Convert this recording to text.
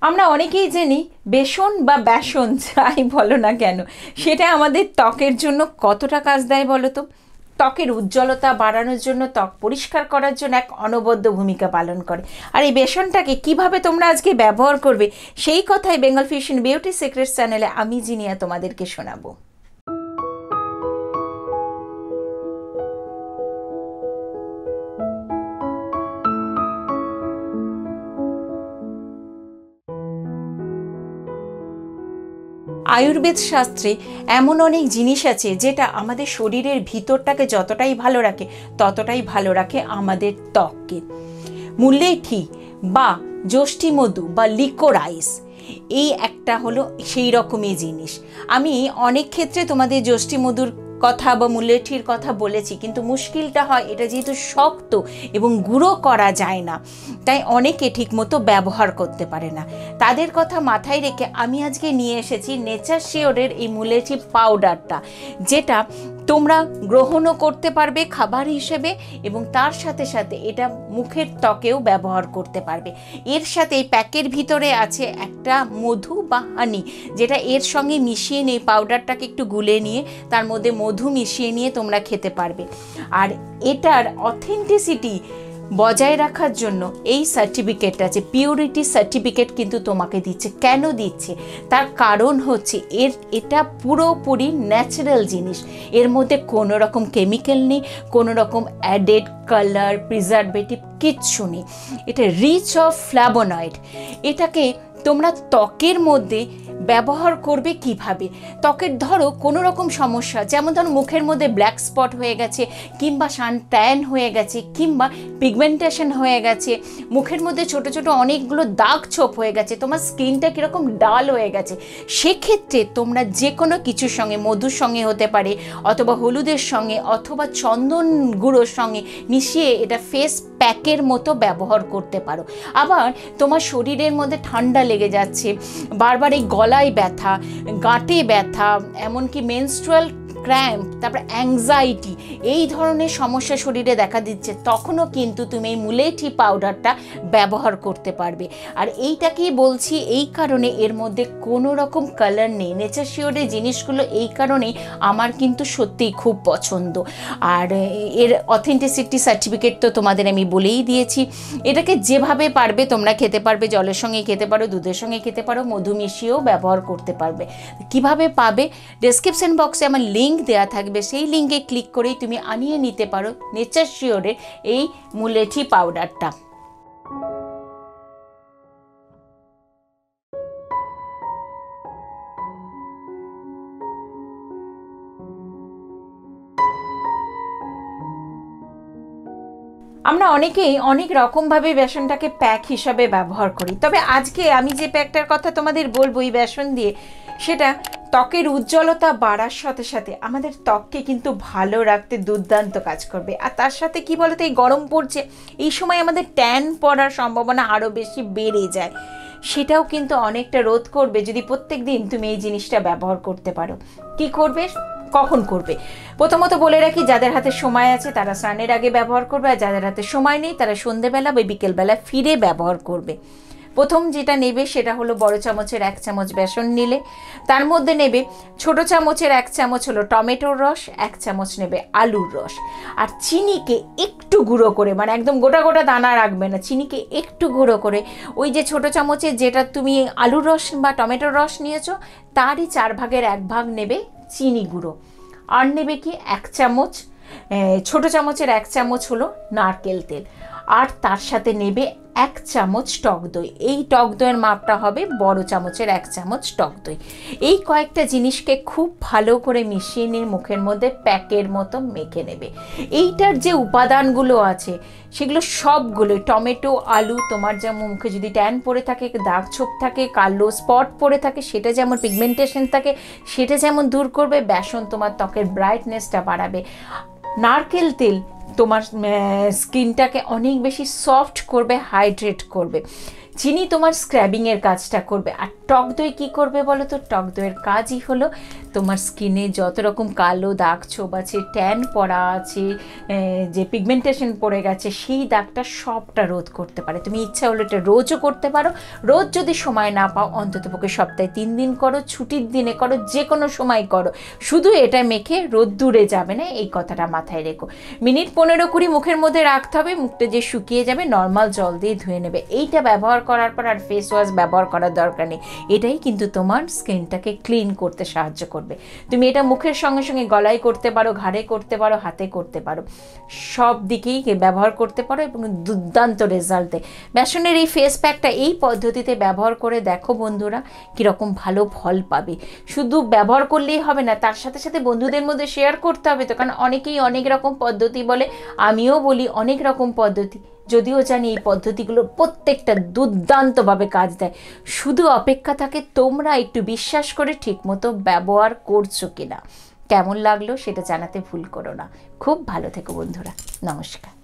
আমরা অনেকেই জানি বেসন বা বেসন যাই বলো না কেন সেটা আমাদের ত্বকের জন্য কতটা কাজ দেয় বলো তো। ত্বকের উজ্জ্বলতা বাড়ানোর জন্য, ত্বক পরিষ্কার করার জন্য এক অনবদ্য ভূমিকা পালন করে। আর এই বেসনটাকে কিভাবে তোমরা আজকে ব্যবহার করবে সেই কথাই বেঙ্গল ফিউশন বিউটি সিক্রেটস চ্যানেলে আমি জিনিয়া তোমাদেরকে শোনাবো। আয়ুর্বেদ শাস্ত্রে এমন অনেক জিনিস আছে যেটা আমাদের শরীরের ভিতরটাকে যতটাই ভালো রাখে ততটাই ভালো রাখে আমাদের ত্বককে। মুলেঠি বা যষ্টিমধু বা লিকোরাইস এই একটা হলো সেই রকমই জিনিস। আমি অনেক ক্ষেত্রে তোমাদের যষ্টিমধুর কথা বা মুলেঠির কথা বলেছি, কিন্তু মুশকিলটা হয় এটা যেহেতু শক্ত এবং গুঁড়ো করা যায় না, তাই অনেকে ঠিকমতো ব্যবহার করতে পারে না। তাদের কথা মাথায় রেখে আমি আজকে নিয়ে এসেছি নেচার শিওরের এই মুলেঠি পাউডারটা, যেটা তোমরা গ্রহণও করতে পারবে খাবার হিসেবে এবং তার সাথে সাথে এটা মুখের ত্বকেও ব্যবহার করতে পারবে। এর সাথে এই প্যাকের ভিতরে আছে একটা মধু বা হানি, যেটা এর সঙ্গে মিশিয়ে নিয়ে পাউডারটাকে একটু গুলে নিয়ে তার মধ্যে মধু মিশিয়ে নিয়ে তোমরা খেতে পারবে। আর এটার অথেন্টিসিটি বজায় রাখার জন্য এই সার্টিফিকেটটা আছে, পিউরিটি সার্টিফিকেট কিন্তু তোমাকে দিচ্ছে। কেন দিচ্ছে? তার কারণ হচ্ছে এটা পুরোপুরি ন্যাচারাল জিনিস। এর মধ্যে কোনো রকম কেমিক্যাল নেই, কোনো রকম অ্যাডেড কালার প্রিজারভেটিভ কিচ্ছু নেই। এটা রিচ অফ ফ্ল্যাভোনয়েড। এটাকে তোমরা ত্বকের মধ্যে ব্যবহার করবে কিভাবে? ত্বকের ধরো কোনো রকম সমস্যা, যেমন ধরো মুখের মধ্যে ব্ল্যাক স্পট হয়ে গেছে, কিংবা সান ট্যান হয়ে গেছে, কিংবা পিগমেন্টেশন হয়ে গেছে, মুখের মধ্যে ছোট ছোট অনেকগুলো দাগ ছোপ হয়ে গেছে, তোমার স্কিনটা কীরকম ডাল হয়ে গেছে, সেক্ষেত্রে তোমরা যে কোনো কিছুর সঙ্গে, মধুর সঙ্গে হতে পারে, অথবা হলুদের সঙ্গে, অথবা চন্দন গুঁড়োর সঙ্গে মিশিয়ে এটা ফেস প্যাকের মতো ব্যবহার করতে পারো। আবার তোমার শরীরের মধ্যে ঠান্ডা লেগে যাচ্ছে, বারবার এই গলায় ব্যথা, গাঁটে ব্যথা, এমনকি মেনস্ট্রুয়াল ক্র্যাম্প, তারপর অ্যাংজাইটি, এই ধরনের সমস্যা শরীরে দেখা দিচ্ছে, তখনও কিন্তু তুমি এই মুলেঠি পাউডারটা ব্যবহার করতে পারবে। আর এইটাকেই বলছি এই কারণে এর মধ্যে কোনো রকম কালার নেই। নেচার শিওরের জিনিসগুলো এই কারণেই আমার কিন্তু সত্যিই খুব পছন্দ। আর এর অথেন্টিসিটি সার্টিফিকেট তো তোমাদের আমি বলেই দিয়েছি। এটাকে যেভাবে পারবে তোমরা খেতে পারবে, জলের সঙ্গে খেতে পারো, দুধের সঙ্গে খেতে পারো, মধু মিশিয়েও ব্যবহার করতে পারবে। কিভাবে পাবে? ডেসক্রিপশন বক্সে আমার লিঙ্ক দেওয়া থাকবে, সেই লিঙ্কে ক্লিক করেই তুমি আনিয়ে নিতে পারো নেচার শিওরের এই মুলেঠি পাউডারটা। আমরা অনেকেই অনেক রকমভাবে বেসনটাকে প্যাক হিসাবে ব্যবহার করি, তবে আজকে আমি যে প্যাকটার কথা তোমাদের বলবো এই বেসন দিয়ে, সেটা ত্বকের উজ্জ্বলতা বাড়ার সাথে সাথে আমাদের ত্বককে কিন্তু ভালো রাখতে দুর্দান্ত কাজ করবে। আর তার সাথে কি বলতো, এই গরম পড়ছে, এই সময় আমাদের ট্যান পড়ার সম্ভাবনা আরও বেশি বেড়ে যায়, সেটাও কিন্তু অনেকটা রোধ করবে যদি প্রত্যেক দিন তুমি এই জিনিসটা ব্যবহার করতে পারো। কি করবে, কখন করবে? প্রথমত বলে রাখি, যাদের হাতে সময় আছে তারা স্নানের আগে ব্যবহার করবে, আর যাদের হাতে সময় নেই তারা সন্ধেবেলা বা বিকেলবেলা ফিরে ব্যবহার করবে। প্রথম যেটা নেবে সেটা হলো বড় চামচের 1 চামচ বেসন নিলে, তার মধ্যে নেবে ছোট চামচের 1 চামচ হলো টমেটোর রস, 1 চামচ নেবে আলুর রস, আর চিনিকে একটু গুঁড়ো করে, মানে একদম গোটা গোটা দানা রাখবে না, চিনিকে একটু গুঁড়ো করে ওই যে ছোট চামচের যেটা তুমি আলুর রস বা টমেটোর রস নিয়েছো তারই 4 ভাগের 1 ভাগ নেবে চিনি গুঁড়ো। আর নেবে কি 1 চামচ, ছোট চামচের 1 চামচ হলো নারকেল তেল, আর তার সাথে নেবে 1 চামচ টক দই। এই টক দইয়ের মাপটা হবে বড় চামচের 1 চামচ টক দই। এই কয়েকটা জিনিসকে খুব ভালো করে মিশিয়ে নিয়ে মুখের মধ্যে প্যাকের মতো মেখে নেবে। এইটার যে উপাদানগুলো আছে সেগুলো সবগুলো, টমেটো, আলু, তোমার যেমন মুখে যদি ট্যান পড়ে থাকে, দাগ ছোপ থাকে, কালো স্পট পড়ে থাকে, সেটা যেমন পিগমেন্টেশন থাকে সেটা যেমন দূর করবে, বেসন তোমার ত্বকের ব্রাইটনেসটা বাড়াবে, নারকেল তেল তোমার স্কিনটাকে অনেক বেশি সফট করবে, হাইড্রেট করবে। চিনি তোমার স্ক্র্যাবিংয়ের কাজটা করবে। আর টক দই কী করবে বলো তো? টক দইয়ের কাজই হলো তোমার স্কিনে যত রকম কালো দাগ ছোপ আছে, ট্যান পড়া আছে, যে পিগমেন্টেশন পড়ে গেছে, সেই দাগটা সবটা রোধ করতে পারে। তুমি ইচ্ছা হলে এটা রোজও করতে পারো। রোজ যদি সময় না পাও, অন্ততপক্ষে সপ্তাহে 3 দিন করো, ছুটির দিনে করো, যে কোনো সময় করো। শুধু এটা মেখে রোদ্দুরে যাবে না, এই কথাটা মাথায় রেখো। মিনিট 15-20 মুখের মধ্যে রাখতে হবে, মুখটা যে শুকিয়ে যাবে নর্মাল জল দিয়ে ধুয়ে নেবে। এইটা ব্যবহার করার পর আর ফেস ওয়াশ ব্যবহার করার দরকার নেই। এটাই কিন্তু তোমার স্কিনটাকে ক্লিন করতে সাহায্য করবে। তুমি এটা মুখের সঙ্গে সঙ্গে গলায় করতে পারো, ঘাড়ে করতে পারো, হাতে করতে পারো, সব দিকেই ব্যবহার করতে পারো এবং দুর্দান্ত রেজাল্ট দেয়। বেসনের এই ফেস প্যাকটা এই পদ্ধতিতে ব্যবহার করে দেখো বন্ধুরা, কীরকম ভালো ফল পাবে। শুধু ব্যবহার করলেই হবে না, তার সাথে সাথে বন্ধুদের মধ্যে শেয়ার করতে হবে তো, কারণ অনেকেই অনেক রকম পদ্ধতি বলে, আমিও বলি অনেক রকম পদ্ধতি, যদিও জানি এই পদ্ধতিগুলো প্রত্যেকটা দুর্দান্তভাবে কাজ দেয়। শুধু অপেক্ষা থাকে তোমরা একটু বিশ্বাস করে ঠিকমতো ব্যবহার করছো কিনা। কেমন লাগলো সেটা জানাতে ভুল করো না। খুব ভালো থেকো বন্ধুরা, নমস্কার।